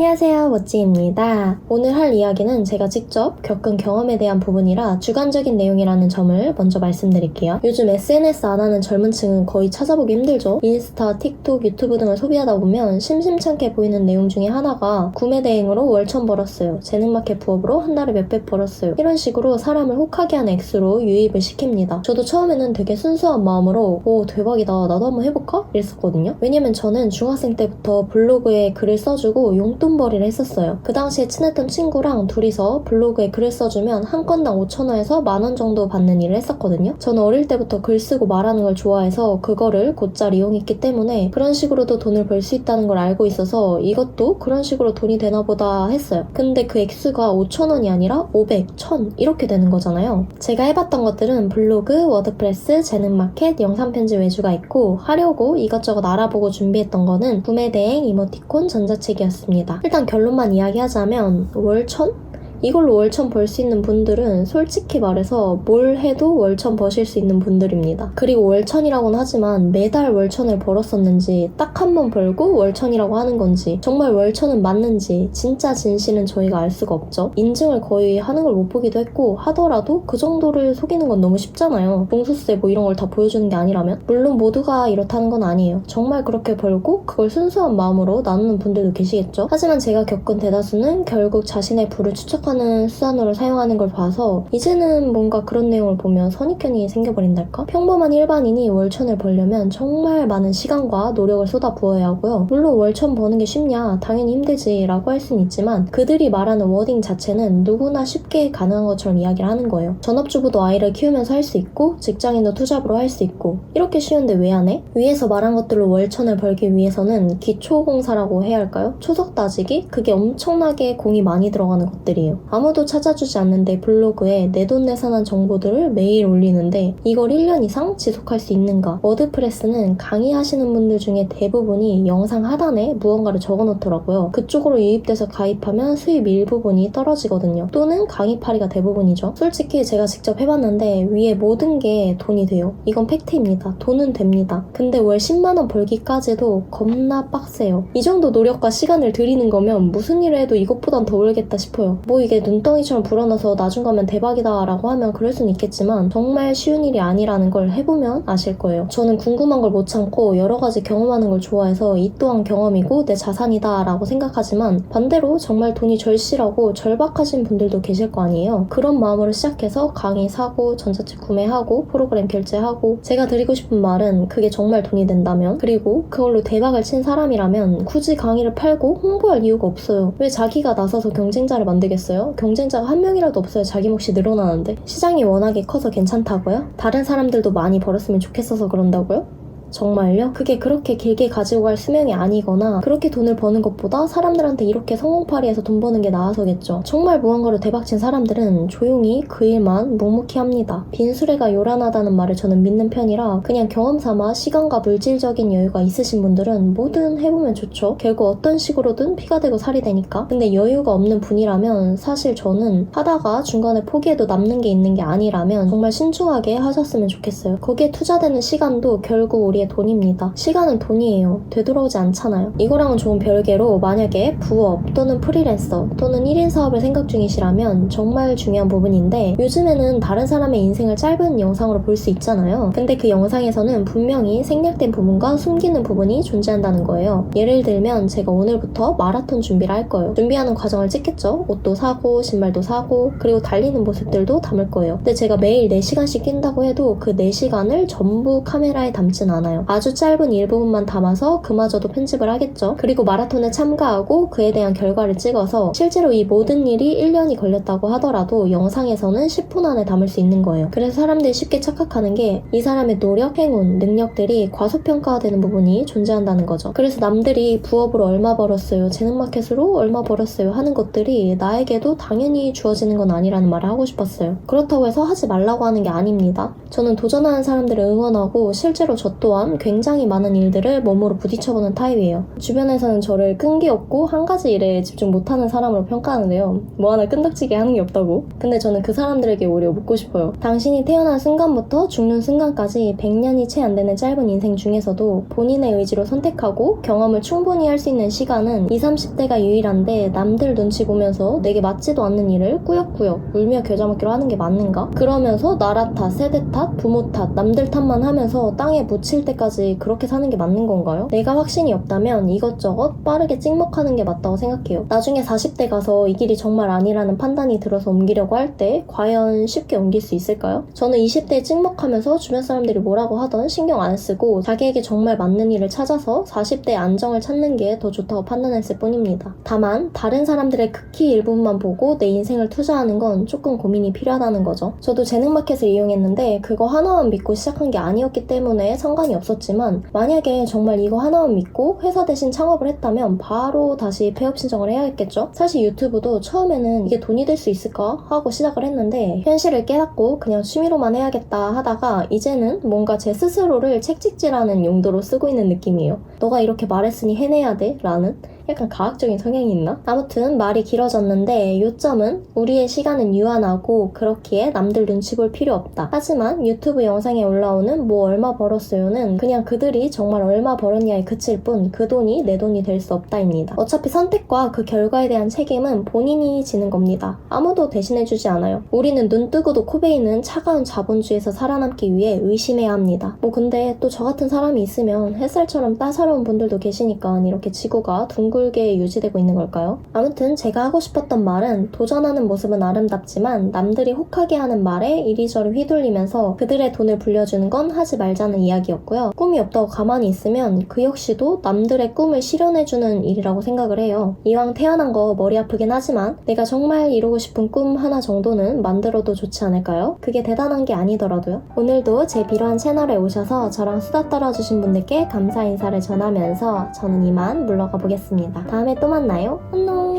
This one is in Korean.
안녕하세요, 모찌입니다. 오늘 할 이야기는 제가 직접 겪은 경험에 대한 부분이라 주관적인 내용이라는 점을 먼저 말씀드릴게요. 요즘 SNS 안 하는 젊은 층은 거의 찾아보기 힘들죠. 인스타, 틱톡, 유튜브 등을 소비하다 보면 심심찮게 보이는 내용 중에 하나가 구매 대행으로 월 1,000 벌었어요. 재능마켓 부업으로 한 달에 몇백 벌었어요. 이런 식으로 사람을 혹하게 하는 액수로 유입을 시킵니다. 저도 처음에는 되게 순수한 마음으로 오, 대박이다, 나도 한번 해볼까? 이랬었거든요. 왜냐면 저는 중학생 때부터 블로그에 글을 써주고 용돈벌이를 했었어요. 그 당시에 친했던 친구랑 둘이서 블로그에 글을 써주면 한 건당 5,000원에서 10,000원 정도 받는 일을 했었거든요. 저는 어릴 때부터 글 쓰고 말하는 걸 좋아해서 그거를 곧잘 이용했기 때문에 그런 식으로도 돈을 벌 수 있다는 걸 알고 있어서 이것도 그런 식으로 돈이 되나 보다 했어요. 근데 그 액수가 5,000원이 아니라 500, 1,000 이렇게 되는 거잖아요. 제가 해봤던 것들은 블로그, 워드프레스, 재능마켓, 영상편집 외주가 있고 하려고 이것저것 알아보고 준비했던 거는 구매대행, 이모티콘, 전자책이었습니다. 일단 결론만 이야기하자면 월 1,000? 이걸로 월 1,000 벌 수 있는 분들은 솔직히 말해서 뭘 해도 월 1,000 버실 수 있는 분들입니다. 그리고 월 1,000이라고는 하지만 매달 월 1,000을 벌었었는지 딱 한 번 벌고 월 1,000이라고 하는 건지 정말 월 1,000은 맞는지 진짜 진실은 저희가 알 수가 없죠. 인증을 거의 하는 걸 못 보기도 했고 하더라도 그 정도를 속이는 건 너무 쉽잖아요. 종수세 뭐 이런 걸 다 보여주는 게 아니라면. 물론 모두가 이렇다는 건 아니에요. 정말 그렇게 벌고 그걸 순수한 마음으로 나누는 분들도 계시겠죠. 하지만 제가 겪은 대다수는 결국 자신의 부를 추적하는 수단으로 사용하는 걸 봐서 이제는 뭔가 그런 내용을 보면 선입견이 생겨버린달까? 평범한 일반인이 월 1,000을 벌려면 정말 많은 시간과 노력을 쏟아 부어야 하고요. 물론 월 1,000 버는 게 쉽냐? 당연히 힘들지 라고 할 수는 있지만 그들이 말하는 워딩 자체는 누구나 쉽게 가능한 것처럼 이야기를 하는 거예요. 전업주부도 아이를 키우면서 할 수 있고 직장인도 투잡으로 할 수 있고 이렇게 쉬운데 왜 안 해? 위에서 말한 것들로 월 1,000을 벌기 위해서는 기초공사라고 해야 할까요? 초석 따지기? 그게 엄청나게 공이 많이 들어가는 것들이에요. 아무도 찾아주지 않는데 블로그에 내돈내산한 정보들을 매일 올리는데 이걸 1년 이상 지속할 수 있는가? 워드프레스는 강의하시는 분들 중에 대부분이 영상 하단에 무언가를 적어놓더라고요. 그쪽으로 유입돼서 가입하면 수입 일부분이 떨어지거든요. 또는 강의파리가 대부분이죠. 솔직히 제가 직접 해봤는데 위에 모든 게 돈이 돼요. 이건 팩트입니다. 돈은 됩니다. 근데 월 10만원 벌기까지도 겁나 빡세요. 이 정도 노력과 시간을 들이는 거면 무슨 일을 해도 이것보단 더 벌겠다 싶어요. 뭐 이게 눈덩이처럼 불어나서 나중 가면 대박이다 라고 하면 그럴 수는 있겠지만 정말 쉬운 일이 아니라는 걸 해보면 아실 거예요. 저는 궁금한 걸 못 참고 여러 가지 경험하는 걸 좋아해서 이 또한 경험이고 내 자산이다 라고 생각하지만 반대로 정말 돈이 절실하고 절박하신 분들도 계실 거 아니에요. 그런 마음으로 시작해서 강의 사고 전자책 구매하고 프로그램 결제하고 제가 드리고 싶은 말은 그게 정말 돈이 된다면 그리고 그걸로 대박을 친 사람이라면 굳이 강의를 팔고 홍보할 이유가 없어요. 왜 자기가 나서서 경쟁자를 만들겠어요? 경쟁자가 한 명이라도 없어야 자기 몫이 늘어나는데 시장이 워낙에 커서 괜찮다고요? 다른 사람들도 많이 벌었으면 좋겠어서 그런다고요? 정말요? 그게 그렇게 길게 가지고 갈 수명이 아니거나 그렇게 돈을 버는 것보다 사람들한테 이렇게 성공파리해서 돈 버는 게 나아서겠죠. 정말 무언가로 대박친 사람들은 조용히 그 일만 묵묵히 합니다. 빈수레가 요란하다는 말을 저는 믿는 편이라 그냥 경험 삼아 시간과 물질적인 여유가 있으신 분들은 뭐든 해보면 좋죠. 결국 어떤 식으로든 피가 되고 살이 되니까. 근데 여유가 없는 분이라면 사실 저는 하다가 중간에 포기해도 남는 게 있는 게 아니라면 정말 신중하게 하셨으면 좋겠어요. 거기에 투자되는 시간도 결국 우리 돈입니다. 시간은 돈이에요. 되돌아오지 않잖아요. 이거랑은 조금 별개로 만약에 부업 또는 프리랜서 또는 1인 사업을 생각 중이시라면 정말 중요한 부분인데 요즘에는 다른 사람의 인생을 짧은 영상으로 볼 수 있잖아요. 근데 그 영상에서는 분명히 생략된 부분과 숨기는 부분이 존재한다는 거예요. 예를 들면 제가 오늘부터 마라톤 준비를 할 거예요. 준비하는 과정을 찍겠죠. 옷도 사고 신발도 사고 그리고 달리는 모습들도 담을 거예요. 근데 제가 매일 4시간씩 뛴다고 해도 그 4시간을 전부 카메라에 담진 않아요. 아주 짧은 일부분만 담아서 그마저도 편집을 하겠죠. 그리고 마라톤에 참가하고 그에 대한 결과를 찍어서 실제로 이 모든 일이 1년이 걸렸다고 하더라도 영상에서는 10분 안에 담을 수 있는 거예요. 그래서 사람들이 쉽게 착각하는 게 이 사람의 노력, 행운, 능력들이 과소평가되는 부분이 존재한다는 거죠. 그래서 남들이 부업으로 얼마 벌었어요, 재능마켓으로 얼마 벌었어요 하는 것들이 나에게도 당연히 주어지는 건 아니라는 말을 하고 싶었어요. 그렇다고 해서 하지 말라고 하는 게 아닙니다. 저는 도전하는 사람들을 응원하고 실제로 저 또한 동안 굉장히 많은 일들을 몸으로 부딪혀보는 타입이에요. 주변에서는 저를 끈기 없고 한 가지 일에 집중 못하는 사람으로 평가하는데요. 뭐 하나 끈덕지게 하는 게 없다고. 근데 저는 그 사람들에게 오히려 묻고 싶어요. 당신이 태어난 순간부터 죽는 순간까지 100년이 채 안 되는 짧은 인생 중에서도 본인의 의지로 선택하고 경험을 충분히 할 수 있는 시간은 20, 30대가 유일한데 남들 눈치 보면서 내게 맞지도 않는 일을 꾸역꾸역 울며 겨자 먹기로 하는 게 맞는가? 그러면서 나라 탓, 세대 탓, 부모 탓, 남들 탓만 하면서 땅에 묻힐 때까지 그렇게 사는 게 맞는 건가요? 내가 확신이 없다면 이것저것 빠르게 찍먹하는 게 맞다고 생각해요. 나중에 40대 가서 이 길이 정말 아니라는 판단이 들어서 옮기려고 할 때 과연 쉽게 옮길 수 있을까요? 저는 20대에 찍먹하면서 주변 사람들이 뭐라고 하던 신경 안 쓰고 자기에게 정말 맞는 일을 찾아서 40대의 안정을 찾는 게 더 좋다고 판단했을 뿐입니다. 다만 다른 사람들의 극히 일부분만 보고 내 인생을 투자하는 건 조금 고민이 필요하다는 거죠. 저도 재능마켓을 이용했는데 그거 하나만 믿고 시작한 게 아니었기 때문에 상관이 없었지만 만약에 정말 이거 하나만 믿고 회사 대신 창업을 했다면 바로 다시 폐업 신청을 해야 했겠죠? 사실 유튜브도 처음에는 이게 돈이 될 수 있을까 하고 시작을 했는데 현실을 깨닫고 그냥 취미로만 해야겠다 하다가 이제는 뭔가 제 스스로를 책찍질하는 용도로 쓰고 있는 느낌이에요. 너가 이렇게 말했으니 해내야 돼? 라는 약간 과학적인 성향이 있나? 아무튼 말이 길어졌는데 요점은 우리의 시간은 유한하고 그렇기에 남들 눈치 볼 필요 없다. 하지만 유튜브 영상에 올라오는 뭐 얼마 벌었어요는 그냥 그들이 정말 얼마 벌었냐에 그칠 뿐 그 돈이 내 돈이 될 수 없다입니다. 어차피 선택과 그 결과에 대한 책임은 본인이 지는 겁니다. 아무도 대신해주지 않아요. 우리는 눈 뜨고도 코 베이는 차가운 자본주의에서 살아남기 위해 의심해야 합니다. 뭐 근데 또 저 같은 사람이 있으면 햇살처럼 따사로운 분들도 계시니까 이렇게 지구가 둥글게 유지되고 있는 걸까요? 아무튼 제가 하고 싶었던 말은 도전하는 모습은 아름답지만 남들이 혹하게 하는 말에 이리저리 휘둘리면서 그들의 돈을 불려주는 건 하지 말자는 이야기였고요. 꿈이 없다고 가만히 있으면 그 역시도 남들의 꿈을 실현해주는 일이라고 생각을 해요. 이왕 태어난 거 머리 아프긴 하지만 내가 정말 이루고 싶은 꿈 하나 정도는 만들어도 좋지 않을까요? 그게 대단한 게 아니더라도요. 오늘도 제 비로한 채널에 오셔서 저랑 수다 떨어주신 분들께 감사 인사를 전하면서 저는 이만 물러가 보겠습니다. 다음에 또 만나요. 안녕.